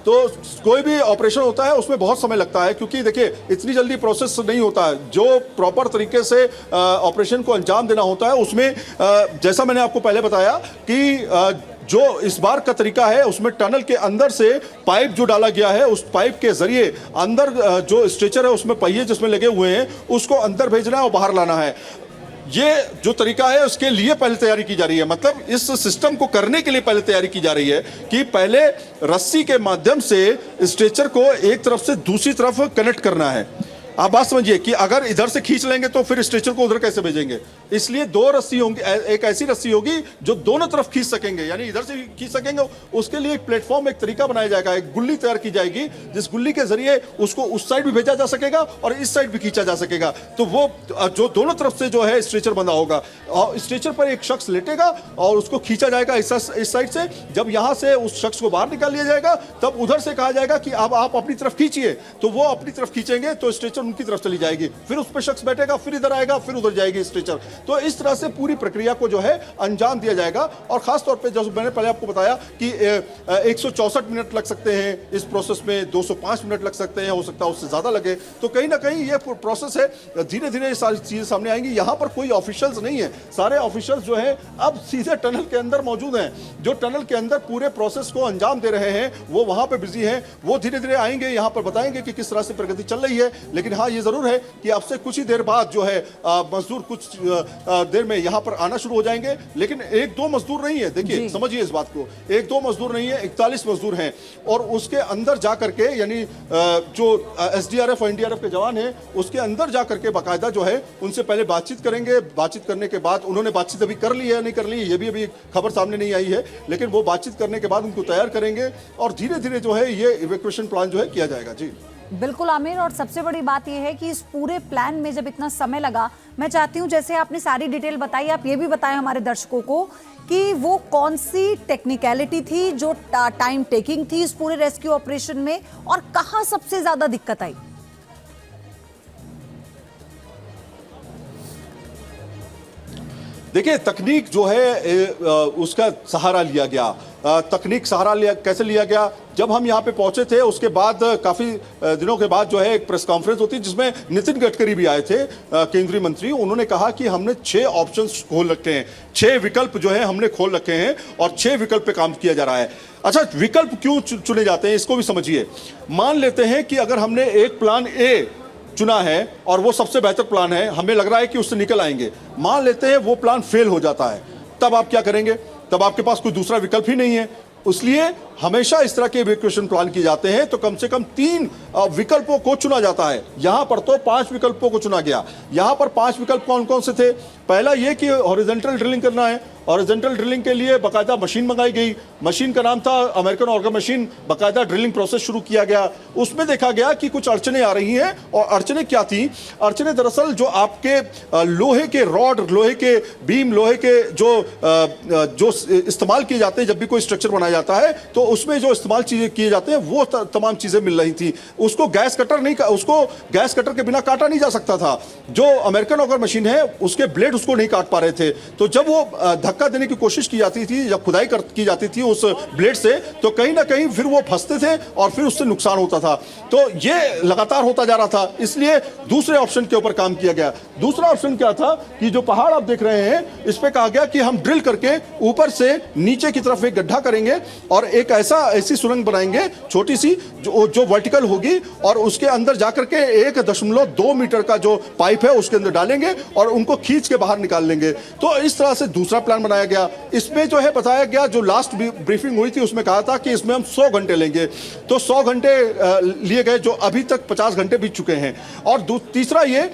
तो कोई भी ऑपरेशन होता है उसमें बहुत समय लगता है, क्योंकि देखिए इतनी जल्दी प्रोसेस नहीं होता है। जो प्रॉपर तरीके से ऑपरेशन को अंजाम देना होता है उसमें जैसा मैंने आपको पहले बताया कि जो इस बार का तरीका है उसमें टनल के अंदर से पाइप जो डाला गया है, उस पाइप के जरिए अंदर जो स्ट्रेचर है उसमें पहिए जिसमें लगे हुए हैं उसको अंदर भेजना है और बाहर लाना है। ये जो तरीका है उसके लिए पहले तैयारी की जा रही है, मतलब इस सिस्टम को करने के लिए पहले तैयारी की जा रही है कि पहले रस्सी के माध्यम से स्ट्रेचर को एक तरफ से दूसरी तरफ कनेक्ट करना है। आप बात समझिए कि अगर इधर से खींच लेंगे तो फिर स्ट्रेचर को उधर कैसे भेजेंगे, इसलिए दो रस्सी होंगी, एक ऐसी रस्सी होगी जो दोनों तरफ खींच सकेंगे, यानी इधर से खींच सकेंगे। उसके लिए एक प्लेटफॉर्म, एक तरीका बनाया जाएगा, एक गुल्ली तैयार की जाएगी जिस गुल्ली के जरिए उसको उस साइड भी भेजा जा सकेगा और इस साइड भी खींचा जा सकेगा। तो वो जो दोनों तरफ से जो है स्ट्रेचर बंधा होगा और स्ट्रेचर पर एक शख्स लेटेगा और उसको खींचा जाएगा इस साइड से। जब यहां से उस शख्स को बाहर निकाल लिया जाएगा तब उधर से कहा जाएगा कि अब आप अपनी तरफ खींचिए, तो वो अपनी तरफ खींचेंगे तो स्ट्रेचर उनकी तरफ चली जाएगी, फिर उस पर शख्स बैठेगा, फिर इधर आएगा, फिर उधर जाएगी स्ट्रेचर। तो इस तरह से पूरी प्रक्रिया को जो है अंजाम दिया जाएगा। और खास तौर पे जैसे मैंने पहले आपको बताया कि 164 मिनट लग सकते हैं इस प्रोसेस में, 205 मिनट लग सकते हैं, हो सकता है उससे ज्यादा लगे। तो कहीं ना कहीं ये प्रोसेस है, धीरे धीरे सारी चीजें सामने आएंगी। यहाँ पर कोई ऑफिशियल्स नहीं है, सारे ऑफिशियल्स जो है अब सीधे टनल के अंदर मौजूद हैं। जो टनल के अंदर पूरे प्रोसेस को अंजाम दे रहे हैं वो वहां पे बिजी हैं, वो धीरे धीरे आएंगे, यहाँ पर बताएंगे कि किस तरह से प्रगति चल रही है। लेकिन हाँ, ये जरूर है कि अब से कुछ ही देर बाद जो है मजदूर कुछ देर में यहाँ पर आना शुरू हो जाएंगे। लेकिन एक दो मजदूर नहीं है, देखिए समझिए इस बात को, एक दो मजदूर नहीं है, 41 मजदूर हैं। और उसके अंदर जा करके, यानी जो एसडीआरएफ और एनडीआरएफ के जवान हैं उसके अंदर जा करके बाकायदा जो है उनसे पहले बातचीत करेंगे। बातचीत करने के बाद, उन्होंने बातचीत अभी कर ली है नहीं कर ली ये भी अभी खबर सामने नहीं आई है, लेकिन वो बातचीत करने के बाद उनको तैयार करेंगे और धीरे धीरे जो है ये इवैक्यूएशन प्लान जो है किया जाएगा। जी बिल्कुल आमिर, और सबसे बड़ी बात यह है कि इस पूरे प्लान में जब इतना समय लगा, मैं चाहती हूं जैसे आपने सारी डिटेल बताई, आप ये भी बताएं हमारे दर्शकों को कि वो कौन सी टेक्निकलिटी थी जो टाइम टेकिंग थी इस पूरे रेस्क्यू ऑपरेशन में, और कहां सबसे ज्यादा दिक्कत आई। देखिए, तकनीक जो है उसका सहारा लिया गया। तकनीक सहारा लिया, कैसे लिया गया? जब हम यहाँ पे पहुंचे थे उसके बाद काफी दिनों के बाद जो है एक प्रेस कॉन्फ्रेंस होती जिसमें नितिन गडकरी भी आए थे, केंद्रीय मंत्री। उन्होंने कहा कि हमने 6 ऑप्शंस खोल रखे हैं, 6 विकल्प जो है हमने खोल रखे हैं और 6 विकल्प पे काम किया जा रहा है। अच्छा, विकल्प क्यों चुने जाते हैं इसको भी समझिए। मान लेते हैं कि अगर हमने एक प्लान ए चुना है और वो सबसे बेहतर प्लान है, हमें लग रहा है कि उससे निकल आएंगे, मान लेते हैं वो प्लान फेल हो जाता है, तब आप क्या करेंगे? तब आपके पास कोई दूसरा विकल्प ही नहीं है। इसलिए हमेशा इस तरह के इवैक्यूएशन प्लान किए जाते हैं तो कम से कम 3 विकल्पों को चुना जाता है। यहां पर तो 5 विकल्पों को चुना गया। यहां पर 5 विकल्प कौन कौन से थे? पहला यह कि हॉरिजॉन्टल ड्रिलिंग करना है। हॉरिजॉन्टल ड्रिलिंग के लिए बाकायदा मशीन मंगाई गई, मशीन का नाम था अमेरिकन ऑर्गन मशीन। बाकायदा ड्रिलिंग प्रोसेस शुरू किया गया। उसमें देखा गया कि कुछ अड़चने आ रही हैं, और अड़चने क्या थी? अड़चने दरअसल जो आपके लोहे के रॉड, लोहे के बीम, लोहे के जो इस्तेमाल किए जाते हैं जब भी कोई स्ट्रक्चर बनाया जाता है, तो उसमें जो इस्तेमाल चीजें किए जाते हैं वो तमाम चीजें मिल रही थी। उसको गैस कटर के बिना काटा नहीं जा सकता था। जो अमेरिकन ऑर्गन मशीन है उसके ब्लेड उसको नहीं काट पा रहे थे। तो जब वो धक्का देने की कोशिश की जाती थी, जब खुदाई की जाती थी उस ब्लेड से, तो कहीं ना कहीं फिर वो फंसते थे और फिर उससे नुकसान होता था। तो ये लगातार होता जा रहा था, इसलिए दूसरे ऑप्शन के ऊपर काम किया गया। दूसरा ऑप्शन क्या था कि जो पहाड़ आप देख रहे हैं इस पे कहा गया कि हम ड्रिल करके ऊपर से नीचे की तरफ एक गड्ढा करेंगे और एक ऐसी सुरंग बनाएंगे छोटी सी जो वर्टिकल होगी, और उसके अंदर जाकर के 1.2 मीटर का जो पाइप है उसके अंदर डालेंगे और उनको खींच के बाहर निकाल लेंगे। तो इस तरह से दूसरा प्लान बनाया गया। इसमें जो है बताया गया, जो लास्ट ब्रीफिंग हुई थी उसमें कहा था कि इसमें हम 100 घंटे लेंगे, तो 100 घंटे लिए गए, जो अभी तक 50 घंटे बीत चुके हैं। और तीसरा ये